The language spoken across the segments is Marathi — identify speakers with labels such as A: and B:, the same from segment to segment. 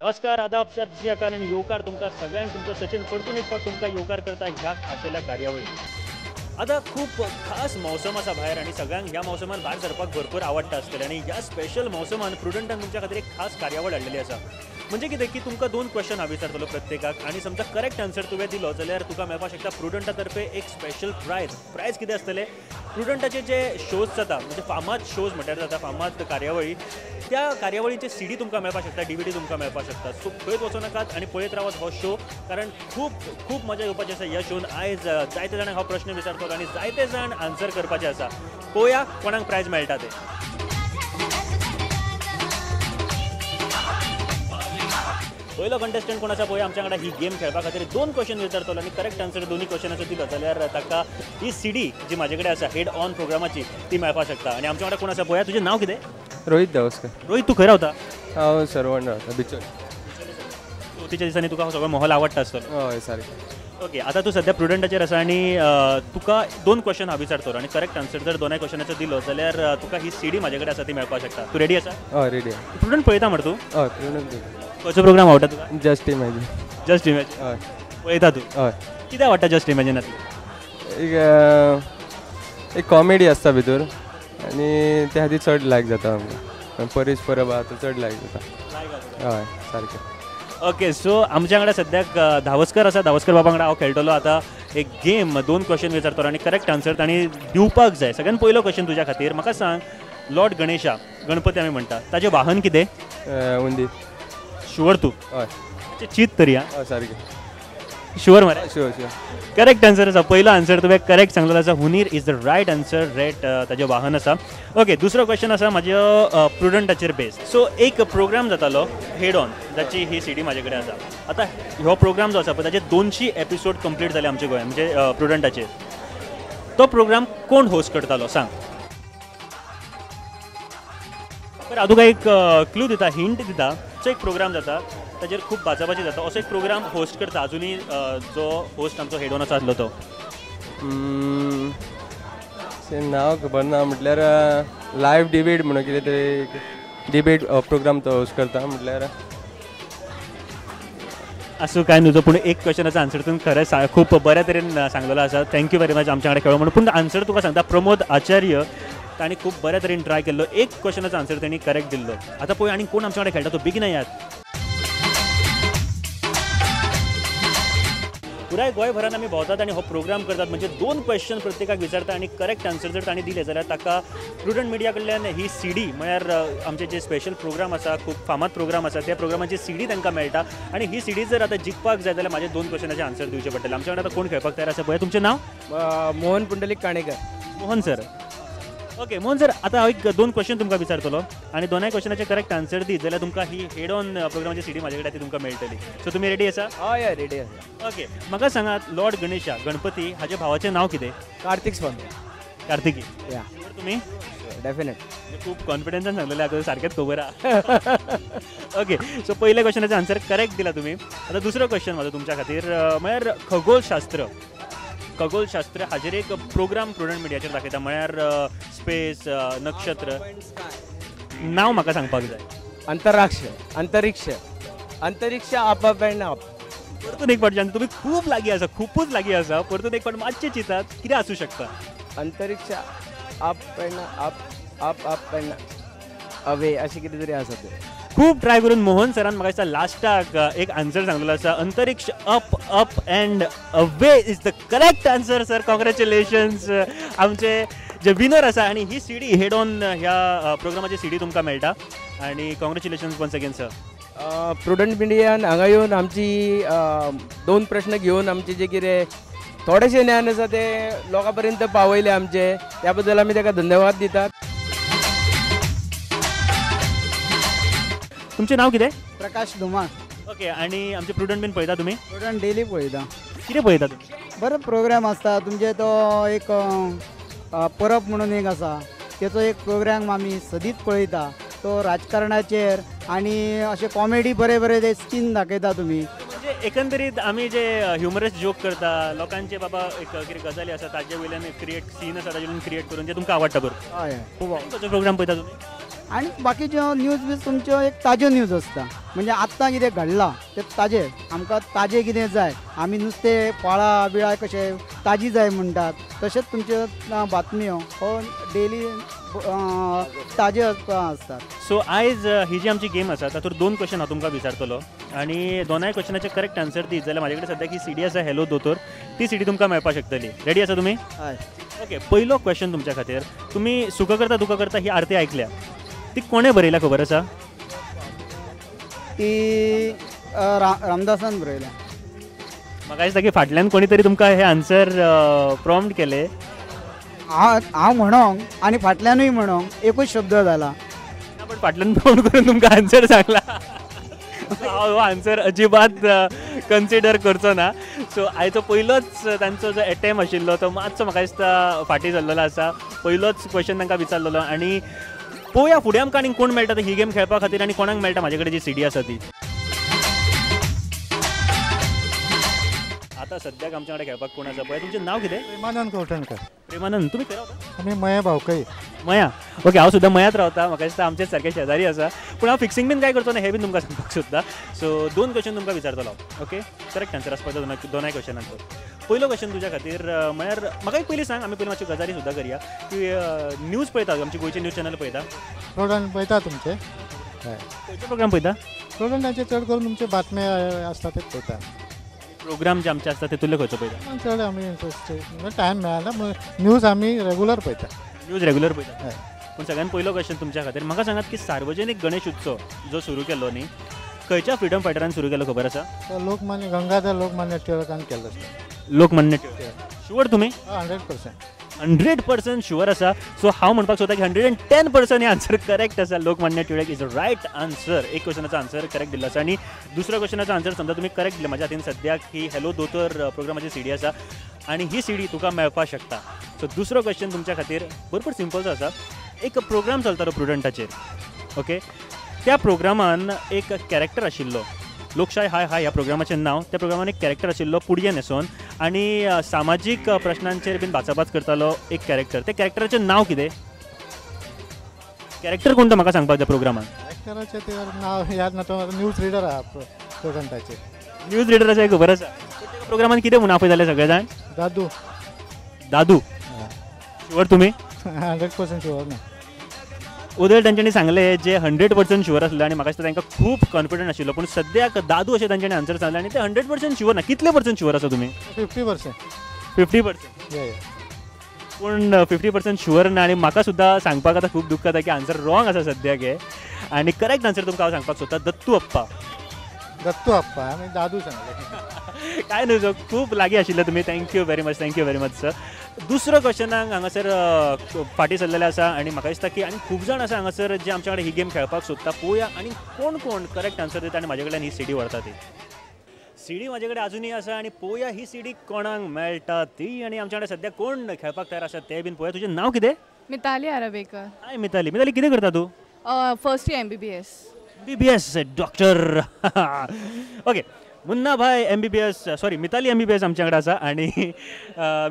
A: नमस्कार आदाब सत आणि योकार तुमका सगळ्यांक तुमचं सचिन परतून एक फावट तुमका योकार करता ह्या खाशेल्या कार्यावळी. आता खूप खास मौसम असा बाहेर आणि सगळ्यांक ह्या मौसमान भायर सरपाक भरपूर आवडटा आसतलें आणि ह्या स्पेशल मौसमान प्रुडंटान तुमच्या खातीर एक खास कार्यावळ हाडलेली आसा. म्हणजे कितें की तुमकां 2 क्वेश्चन हांव विचारतलो प्रत्येकाक आणि समजा करेक्ट आन्सर तुवें दिलो जाल्यार तुका मेळपाक शकता प्रुडंटा तर्फे एक स्पेशल प्रायज कितें आसतलें. प्रुडंटाचे जे शोज जाता म्हणजे फामाद शोज म्हटल्यार जाता फामाद कार्यावळी त्या कार्यावळीचे सीडी तुमकां मेळपाक शकता DVD तुमकां मेळपाक शकता. सो खंयच वचूं नाकात आनी पळयत रावात हो शो कारण खूप खूप मजा येवपाची आसा ह्या शोन. आयज जायते जाणांक हांव प्रश्न विचारतलो आनी जायते जाण आन्सर करपाचे आसा. पळोवया कोणाक प्रायज मेळटा ते. पयलो कंटेस्टंट कोण आसा पळय आमच्या वांगडा ही गेम खेळपा खातीर 2 क्वेश्चन विचारतलो आनी करेक्ट आन्सर दोन्ही क्वेश्चनाचो दिलो जाल्यार ताका ही सीडी जी म्हाजे कडेन आसा हेड ऑन प्रोग्रामाची ती मेळपाक शकता. आनी आमच्या वांगडा कोण आसा पळया तुजें नांव कितें?
B: रोहित गावस्कर.
A: रोहित तूं खंय रावता?
B: हांव सरवण रावता बिचोल.
A: चवथीच्या दिसांनी तुका हो सगळो मोहल आवडटा आसतलो.
B: हय सारकें.
A: ओके आतां तूं सद्या प्रुडंटाचेर आसा आनी तुका 2 क्वेश्चन हांव विचारतलो आनी करेक्ट आन्सर जर दोनाय क्वेश्चनाचो दिलो जाल्यार तुका ही सीडी म्हाजे कडेन आसा ती मेळपाक शकता. तूं रेडी आसा?
B: हय रेडी.
A: प्रुडंट पळयता मरे तूं?
B: हय प्रुडंट.
A: खंयचो प्रोग्राम आवडटा तुका?
B: Just imagine.
A: Just imagine.
B: हय
A: पळयता तूं?
B: हय.
A: कितें आवडटा जस्ट इमॅजिनांतली?
B: एक कॉमेडी आसता भितर आनी त्या खातीर चड लायक जाता आमकां. परेश परब आहा तो चड लायक जाता. हय सारकें.
A: ओके सो आमच्या वांगडा सद्याक धावस्कर आसा. धावस्कर बाबा वांगडा हांव खेळटलो आतां एक गेम. 2 क्वेश्चन विचारतलो आनी करेक्ट आन्सर तांणी दिवपाक जाय. सगळ्यान पयलो क्वेश्चन तुज्या खातीर म्हाका सांग लॉर्ड गणेशा गणपती आमी म्हणटा ताचें वाहन कितें?
B: उंदीर.
A: शुअर तूं?
B: हय.
A: चीत तरी हा?
B: हय सारकें.
A: शुअर मरे?
B: Sure sure.
A: करेक्ट आन्सर आसा. पयलो आन्सर तुवें करेक्ट सांगलेलो आसा. हुनीर is the right answer. Rate ताजें वाहन आसा. ओके दुसरो क्वेश्चन आसा म्हाज्या प्रुडंटाचेर बेस्ड. सो एक प्रोग्राम जातालो हेड ऑन जाची ही सीडी म्हाजे कडेन आसा. आतां हो प्रोग्राम जो आसा पळय ताचे 200 एपिसोड कंप्लीट जाले आमच्या गोंयांत म्हणजे प्रुडंटाचेर. तो प्रोग्राम कोण होस्ट करतालो सांग? बरं हांव तुका एक क्लू दिता हिंट दिता. जो एक प्रोग्राम जाता ताचेर खूब बाचाबाची जाता असो एक प्रोग्राम होस्ट करता अजुनी जो होस्ट आमचो हेड ऑन आसलो तो.
B: नांव खबर ना म्हटल्यार लायव्ह डिबेट म्हणून कितें तरी डिबेट प्रोग्राम तो होस्ट करता म्हटल्यार
A: असो काय न्हू. पूण एक क्वेश्चनाचो आन्सर तुवें खरें खूब बऱ्या तरेन सांगलेलो आसा. थँक्यू व्हेरी मच आमच्या वांगडा खेळो म्हणून. पूण आन्सर तुका सांगता प्रमोद आचार्य ताणी खूब बऱ्या तरेन ट्राय केल्लो. एक क्वेश्चनाचो आन्सर ताणी करेक्ट दिल्लो. आतां पळय आनी कोण आमच्या वांगडा खेळटा तो बेगीन याद. पुराय गोंयभरान आमी भोंवतात आनी हो प्रोग्राम करतात म्हणजे 2 क्वेश्चन प्रत्येकाक विचारता आनी करेक्ट आन्सर जर तांणी दिले जाल्यार ताका प्रुडंट मिडिया कडल्यान ही सीडी म्हळ्यार आमचे जे स्पेशल प्रोग्राम आसा खूब फामाद प्रोग्राम आसा त्या प्रोग्रामाची सीडी तांकां मेळटा. आनी ही सीडी जर आतां जिखपाक जाय जाल्यार म्हाजे 2 क्वेश्चनाचे आन्सर दिवचे पडटले. आमच्या वांगडा आतां कोण खेळपाक तयार आसा पळय? तुमचें नांव?
B: Mohan Pundalik Kanekar.
A: Mohan sir. Okay Mohan sir आतां हांव एक 2 क्वेश्चन तुमकां विचारतलो आनी दोनाय क्वेश्चनाचे करेक्ट आन्सर दी जाल्यार तुमकां ही हेड ऑन प्रोग्रामाची सीडी म्हाजे कडेन ती तुमकां मेळटली. सो तुमी रेडी आसा?
B: हय रेडी आसा.
A: ओके म्हाका सांगात लॉर्ड गणेशा गणपती हाजे भावाचें नांव कितें?
B: कार्तिक स्पंद.
A: कार्तिकी.
B: या
A: तुमी
B: डेफिनेट
A: खूब कॉन्फिडन्सान सांगलेलें आतां सारकेंच खबर आहा. ओके सो पयल्या क्वेश्चनाचो आन्सर करेक्ट दिला तुमी. आतां दुसरो क्वेश्चन म्हाजो तुमच्या खातीर म्हळ्यार खगोलशास्त्र हाजेर एक प्रोग्राम प्रुडंट मिडियाचेर दाखयता म्हळ्यार स्पेस नक्षत्र. नांव म्हाका सांगपाक जाय. अंतरिक्ष आप एंड आप. परतून एक फावट तुमी खूब लागीं आसा खूबच लागीं आसा. परतून एक फावट मातशें चिंतात कितें आसूं शकता?
B: अंतरिक्ष आप एंड आप एंड अवे अशें कितें तरी आसा तें.
A: खूब ट्राय करून मोहन सरान म्हाका दिसता लास्टाक एक आन्सर सांगलेलो आसा. अंतरिक्ष up up end away is the correct answer sir. Congratulations आमचे जे विनर आसा आनी ही सीडी हेड ऑन ह्या प्रोग्रामाची सीडी तुमकां मेळटा आनी congratulations once again sir.
B: Prudent मिडियान हांगा येवन आमची 2 प्रश्न घेवन आमचे जे कितें थोडेशें ज्ञान आसा ते लोकां पर्यंत पावयले आमचे त्या बद्दल आमी ताका धन्यवाद दितात.
A: तुमचें नांव कितें?
C: प्रकाश धुमाळ.
A: ओके आनी आमचे प्रुडंट बीन पळयता तुमी?
C: प्रुडंट डेली पळयता.
A: कितें पळयता तुमी?
C: बरो प्रोग्राम आसता तुमचे तो एक परब म्हणून एक आसा तेचो एक प्रोग्राम आमी सदीत पळयता. तो राजकारणाचेर आनी अशें कॉमेडी बरे बरे ते सीन दाखयता तुमी.
A: म्हणजे एकंदरीत आमी जे ह्युमरस जोक करता लोकांचे बाबा एक कितें गजाली आसा ताजे वयल्यान क्रिएट सीन आसा ताजे वयल्यान क्रिएट करून जे तुमकां आवडटा बरोबर.
C: हय खूब
A: प्रोग्राम पळयता तुमी?
C: आनी बाकीच्यो न्यूज बीज तुमच्यो एक ताज्यो न्यूज आसता. म्हणजे आत्तां कितें घडलां तें ताजें आमकां ताजें कितें जाय आमी नुस्तें फळां बिळां कशें ताजी जाय म्हणटात तशेंच तुमच्यो बातम्यो हो डेली ताज्यो आसतात.
A: सो आयज ही जी आमची गेम आसा तातूंत 2 क्वेश्चन हांव तुमकां विचारतलो आनी दोनाय क्वेश्चनाचे करेक्ट आन्सर दीत जाल्यार म्हाजे कडेन सद्याक ही सीडी आसा हॅलो दोतोर ती सीडी तुमकां मेळपाक शकतली. रेडी आसा तुमी?
C: हय.
A: ओके, पयलो क्वेश्चन तुमच्या खातीर. तुमी सुख करता दुख करता ही आरती आयकल्या ती कोणें बरयल्या खबर आसा?
C: ती रामदासान बरयल्या.
A: म्हाका दिसता की फाटल्यान कोणी तरी तुमकां हे आन्सर प्रॉम्प्ट केले.
C: हांव म्हणोंक आनी फाटल्यानूय म्हणोंक एकूच शब्द जाला.
A: पण फाटल्यान प्रॉम्प्ट करून तुमकां आन्सर सांगला. हांव हो आन्सर अजिबात कन्सिडर करचो ना. सो आयचो पयलोच तांचो जो एटेम्प आशिल्लो तो मातसो म्हाका दिसता फाटी जाल्लो आसा. पयलोच क्वेश्चन तांकां विचारलेलो आनी पळोवया फुडें आमकां आनी कोण मेळटा ही गेम खेळपा खातीर आनी कोणाक मेळटा म्हाजे कडेन जी सीडी आसा ती. आता सद्याक आमच्या कडेन खेळपाक कोण आसा पळय तुमचें नांव कितें?
D: प्रेमानंद कवठणकर.
A: प्रेमानंद, तुमी खंय रावता?
D: आमी मया भावकय.
A: मया. ओके, हांव सुद्दां मयात रावता. म्हाका दिसता आमचे सारके शेजारी आसा पूण हांव फिक्सिंग बीन काय करचो ना हें बीन तुमकां सांगपाक सोदता. सो 2 क्वेश्चन तुमकां विचारतलो हांव. ओके, करेक्ट आन्सर आसपाक जाय दोनाय क्वेश्चनांचो. पयलो क्वेश्चन तुज्या खातीर म्हळ्यार म्हाका एक पयलीं सांग, आमी पयलीं मातशी गजाली सुद्दां करया की न्यूज पळयता आमची गोंयची न्यूज चॅनल पळयता?
D: प्रोग्राम पळयता तुमचे? हय.
A: खंयचे प्रोग्राम पळयता?
D: प्रोग्रामाचे चड करून तुमचे बातम्या आसता ते पळयता.
A: प्रोग्राम जे आमचे आसता तेतूंतले खंयचो पळयता?
D: चड आमी इंट्रस्टेड टायम मेळना म्हणून न्यूज आमी रेगुलर पळयता.
A: न्यूज रेगुलर पळयता.
D: हय.
A: पूण सगळ्यान पयलो क्वेश्चन तुमच्या खातीर म्हाका सांगात की सार्वजनीक गणेश उत्सव जो सुरू केल्लो न्ही खंयच्या फ्रिडम फायटरान सुरू केलो खबर आसा?
D: तो लोकमान्य गंगाधर लोकमान्य टिळकान केल्लो आसता.
A: लोकमान्य टिळक. शुअर तुमी?
D: 100%.
A: 100% शुअर आसा. सो हांव म्हणपाक सोदता की 110% हे आन्सर करेक्ट आसा. Lokmanya Tilak is a right answer. एक क्वेश्चनाचो आन्सर करेक्ट दिल्लो आसा आनी दुसऱ्या क्वेश्चनाचो आन्सर समजा तुमी करेक्ट दिले. म्हाज्या हातीन सद्याक ही हॅलो दोतोर प्रोग्रामाची सीडी आसा आनी ही सीडी तुका मेळपाक शकता. सो दुसरो क्वेश्चन तुमच्या खातीर भरपूर सिंपलसो आसा. एक प्रोग्राम चलतालो प्रुडंटाचेर. ओके, त्या प्रोग्रामान एक कॅरेक्टर आशिल्लो. लोकशाय हाय हाय ह्या प्रोग्रामाचें नांव. त्या प्रोग्रामान एक कॅरेक्टर आशिल्लो पुडये न्हेसोन आनी सामाजीक प्रश्नांचेर बीन भाचाभाच करतालो एक कॅरेक्टर. त्या कॅरेक्टराचें नांव कितें? कॅरेक्टर कोण तो म्हाका सांगपाक जाय प्रोग्रामान.
D: एक्टराचें ते नांव याद ना. तो न्यूज रिडर आहा प्रोग्रामाचेर.
A: न्यूज रिडराचें खबर आसा. त्या प्रोग्रामान कितें म्हणून आपयताले सगळे जाण?
D: दादू.
A: दादू. शुअर तुमी?
D: 100% शुअर ना.
A: उदय तांच्यांनी सांगले जे 100% शुअर आसले आनी म्हाका दिसता तांकां खूब कॉन्फिडंट आशिल्लो पूण सद्याक दादू अशें तांच्यांनी आन्सर सांगले आनी ते 100% शुअर ना. कितले पर्सेंट शुअर आसा तुमी?
D: 50%.
A: 50%.
D: या.
A: पूण 50% शुअर ना आनी म्हाका सुद्दां सांगपाक आतां खूब दुख्ख जाता की आन्सर रॉंग आसा सद्याक हे. आनी करेक्ट आन्सर तुमकां हांव सांगपाक सोदता दत्तू अप्पा.
D: दत्तू अप्पा आमी दादू सांगले.
A: काय न्हू सो खूब लागीं आशिल्ले तुमी. Thank you very much sir. दुसरो क्वेश्चनाक हांगासर फाटी सरलेले आसा आनी म्हाका दिसता की आनी खूब जाण आसा हांगासर जे आमच्या कडेन ही गेम खेळपाक सोदता. पळोवया आनी कोण कोण करेक्ट आन्सर दिता आनी म्हाजे कडल्यान ही सीडी व्हरता ती. सीडी म्हाजे कडेन अजुनूय आसा आनी पळोवया ही सीडी कोणाक मेळटा ती. आनी आमच्या कडेन सद्याक कोण खेळपाक तयार आसा ते बीन पळोवया. तुजें नांव कितें?
E: मिताली आराबेकर.
A: हाय मिताली. मिताली कितें करता तूं?
E: First year MBBS.
A: MBBS doctor. Okay, Munna भाई MBBS सॉरी मिताली MBBS आमच्या कडेन आसा. आनी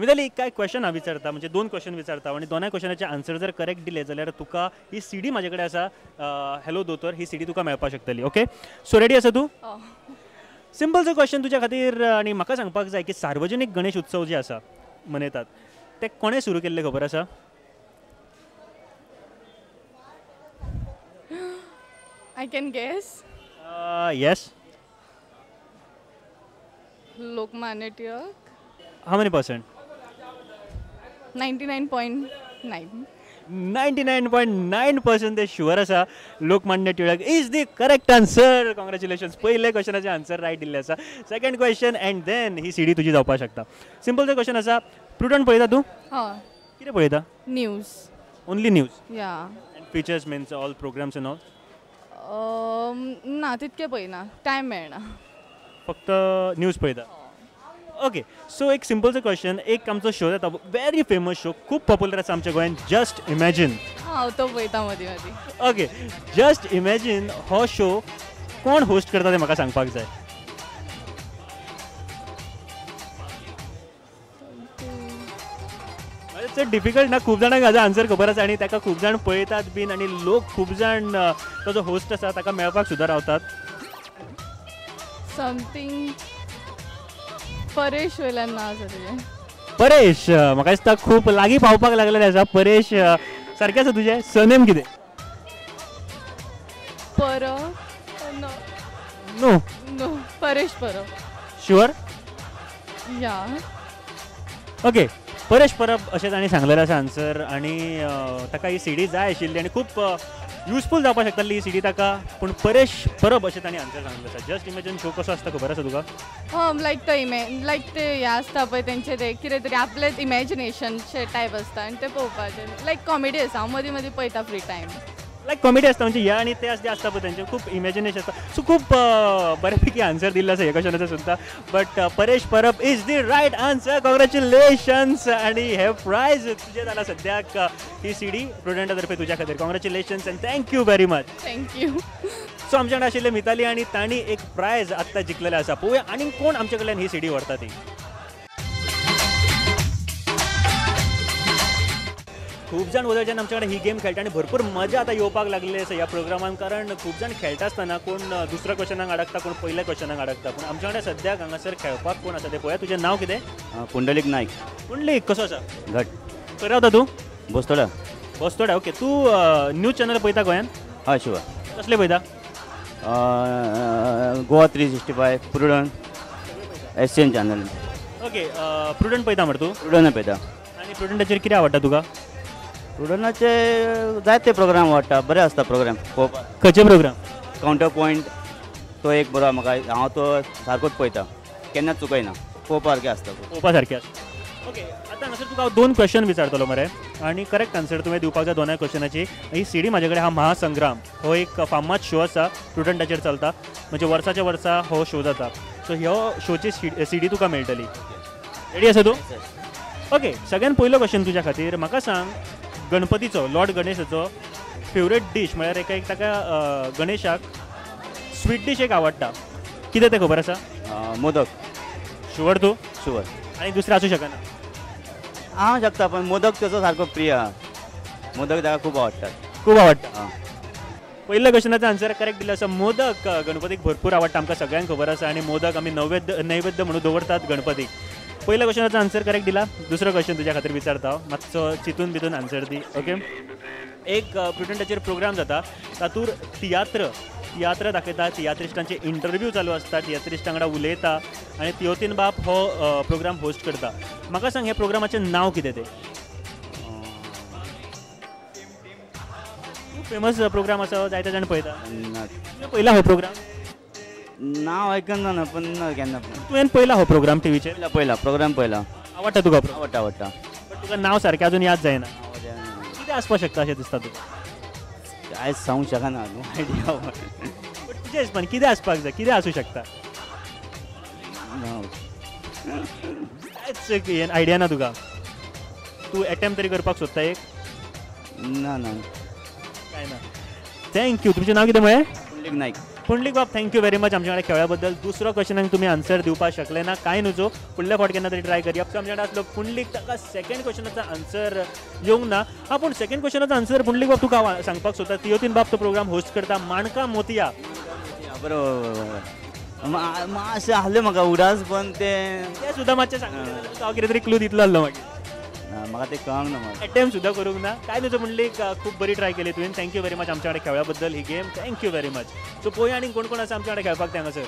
A: मिताली काय क्वेश्चन हांव विचारता म्हणजे 2 क्वेश्चन विचारता आनी दोनाय क्वेश्चनाचे आन्सर जर करेक्ट दिले जाल्यार तुका ही सीडी म्हाजे कडेन आसा हॅलो दोतोर ही सीडी तुका मेळपाक शकतली. ओके, सो रेडी आसा तूं? सिंपलसो क्वेश्चन तुज्या खातीर आनी म्हाका सांगपाक जाय की सार्वजनीक गणेश उत्सव जे आसा मनयतात ते कोणें सुरू केल्ले खबर आसा?
E: I can guess.
A: Yes.
E: Lokmanya Tilak.
A: How many percent?
E: 99.9.
A: 99.9% ते शुअर आसा. Lokmanya Tilak is the correct answer. Congratulations. पयले क्वेश्चनाचे आन्सर रायट दिल्ले आसा. सेकंड क्वेश्चन एंड देन ही सीडी तुजी जावपाक शकता. सिंपलचो क्वेश्चन आसा. प्रुडंट पळयता तूं? कितें पळयता?
E: News.
A: Only news?
E: Yeah.
A: And features means all programs and all?
E: ना तितके पळयना. टायम मेळना.
A: फक्त न्यूज पळयता. ओके, सो एक सिंपलचो क्वेश्चन. एक आमचो शो येता व्हेरी फेमस शो खूब पॉप्युलर आसा आमच्या गोंयांत जस्ट इमॅजीन.
E: हांव तो पळयता मदीं मदीं.
A: ओके, जस्ट इमॅजीन हो शो कोण होस्ट करता ते म्हाका सांगपाक जाय. चड डिफिकल्ट ना. खूब जाणांक हाजो आन्सर खबर आसा आनी ताका खूब जाण पळयतात बीन आनी लोक खूब जाण तो जो होस्ट आसा ताका मेळपाक सुद्दां रावतात.
E: समथींग परेश वयल्यान नाव आसा तेजें.
A: परेश म्हाका दिसता खूब लागीं पावपाक लागलेलें आसा. परेश सारकें आसा तुजें सरनेम कितें?
E: Parab no
A: no
E: no Paresh Parab.
A: Sure?
E: Yeah
A: okay, Paresh Parab अशें ताणें सांगलेलें आसा आन्सर. आनी ताका ही सीडी जाय आशिल्ली आनी खूब युजफूल जावपाक शकताली ही सीडी ताका. पूण परेश परब अशें ताणें आन्सर सांगलेलें आसा. जस्ट इमेजिन शो कसो आसता खबर आसा तुका?
E: लायक तो लायक ते हे आसता पळय तेंचे ते कितें तरी आपलेच इमॅजिनेशनचे टायप आसता आनी ते पळोवपाचें. लायक कॉमेडी आसा, हांव मदीं मदीं पळयता फ्री टायम.
A: लायक कॉमेडी आसता म्हणजे हे आनी ते आसता पळय तेंचे खूब इमॅजिनेशन आसता. सो खूब बऱ्यापैकी आन्सर दिल्लो आसा हे क्वेश्चनाचो सुद्दां. But Paresh Parab is the right answer. Congratulations. आनी हे प्रायज तुजें जालां सद्याक ही सीडी प्रुडंटा तर्फे तुज्या खातीर. Congratulations and thank you very much.
E: Thank you.
A: So आमच्या कडेन आशिल्ले मिताली आनी तांणी एक प्रायज आत्तां जिखलेलें आसा. पळोवया आनी कोण आमचे कडल्यान ही सीडी व्हरता ती. खूब जाण उलय जेन्ना आमचे कडेन ही गेम खेळटा आनी भरपूर मजा आतां येवपाक लागलेली आसा ह्या प्रोग्रामान. कारण खूब जाण खेळटा आसतना कोण दुसऱ्या क्वेश्चनाक अडकता, कोण पयल्या क्वेश्चनाक अडकता. पूण आमच्या कडेन सद्याक हांगासर खेळपाक कोण आसा ते पळोवया. तुजें नांव कितें?
F: पुंडलीक नायक.
A: पुंडलीक कसो आसा?
F: घट
A: खंय रावता तूं?
F: बसतोडा.
A: बसतोड्या. ओके, तूं न्यूज चॅनल पळयता गोंयान?
F: हय शिवा.
A: कसले पळयता?
F: Goa 365 Prudent SN channel.
A: Okay, Prudent पळयता मरे तूं?
F: प्रुडंट पळयता.
A: आनी प्रुडंटाचेर कितें आवडटा तुका?
F: प्रुडंटाचे जायते प्रोग्राम आवडटा. बरे आसता प्रोग्राम पळोवपाक.
A: खंयचे प्रोग्राम?
F: कावंटर पॉयंट तो एक बरो म्हाका. हांव तो सारकोच पळयता, केन्ना चुकयना. पळोवपा सारकें आसता.
A: पळोवपा सारकें आसता. ओके, आतां हांगासर तुका हांव 2 क्वेश्चन विचारतलो मरे आनी करेक्ट आन्सर तुवें दिवपाक जाय दोनाय क्वेश्चनाची. ही सीडी म्हाजे कडेन हा महासंग्राम. हो एक फामाद शो आसा, प्रुडंटाचेर चलता. म्हणजे वर्साच्या वर्सा हो शो जाता. सो ह्यो शोची सीडी तुका मेळटली. रेडी आसा तूं? ओके, सगळ्यान पयलो क्वेश्चन तुज्या खातीर. म्हाका सांग, गणपतीचो लॉर्ड गणेशाचो फेवरेट डीश म्हळ्यार एक ताका गणेशाक स्वीट डीश एक आवडटा. कितें तें खबर आसा?
F: मोदक.
A: शुअर तूं?
F: शुवर.
A: आनी दुसरें आसूं शकना?
F: हांव शकता, पण मोदक तेचो सारको प्रिय आहा. मोदक ताका खूब आवडटात.
A: खूब आवडटा.
F: हां.
A: पहिल्या क्वेश्चनाचो आन्सर करेक्ट दिलो आसा. मोदक गणपतीक भरपूर आवडटा, आमकां सगळ्यांक खबर आसा. आनी मोदक आमी नैवेद्य म्हणून दवरतात गणपतीक. पहिल्या क्वेश्चनाचो आन्सर करेक्ट दिला. दुसरो क्वेश्चन तुज्या खातीर विचारता हांव. मातसो चिंतून भितून आन्सर दी. ओके, एक प्रुडंटाचेर प्रोग्राम जाता. तातूंत तियात्र दाखयता. तियात्रिस्टांचे इंटरव्यू चालू आसता. तियात्रिस्टां वांगडा उलयता आनी तियोतीन बाब हो प्रोग्राम होस्ट करता. म्हाका सांग, ह्या प्रोग्रामाचें नांव कितें तें? खूब फेमस प्रोग्राम आसा, जायते जाण पळयता. तुवें पयला हो प्रोग्राम?
F: नांव आयकना ना, पण ना केन्ना.
A: तुवें पयला हो प्रोग्राम टीव्हीचेर?
F: पयला प्रोग्राम पयला.
A: आवडटा तुका प्रोग्राम?
F: आवडटा आवडटा.
A: बट तुका नांव सारकें अजून याद जायना. कितें आसपाक शकता अशें दिसता तुका?
F: आयज सांगूंक शकना. No idea.
A: बट तुज्या हिसपान कितें आसपाक जाय? कितें आसूं शकता? कांयच आयडिया ना तुका? तूं एटेम्प्ट तरी करपाक सोदता एक?
F: ना ना.
A: काय ना. थँक्यू. तुमचें नांव कितें म्हळें?
F: पुंडलीक नायक.
A: पुंडलीक बाब, थँक्यू व्हेरी मच आमच्या कडेन खेळ्या बद्दल. दुसरो क्वेश्चनाक तुमी आन्सर दिवपाक शकले ना, कांय नजो. फुडल्या फावट केन्ना तरी ट्राय करया. आमच्या कडेन आसलो पुंडलीक. ताका सेकंड क्वेश्चनाचो आन्सर येवंक ना. हा, पूण सेकंड क्वेश्चनाचो आन्सर पुंडलीक बाब तुका सांगपाक सोदता. तियोतीन बाब तो प्रोग्राम होस्ट करता. माणका मोतिया.
F: बरोबर. मातशें आहलें म्हाका उडास, पण
A: तें सुद्दां मातशें सांगता. हांव कितें तरी क्लू दितलो आसलो मागीर.
F: म्हाका तें कळंक ना. म्हाका
A: अटेम्प्ट सुद्दां करूंक ना. काय नजो पुंडलीक, खूब बरी ट्राय केली तुवें. थँक्यू व्हेरी मच आमच्या कडेन खेळ्या बद्दल ही game. Thank you very much. So पळोवया आनी कोण कोण आसा आमच्या कडेन खेळपाक ते हांगासर.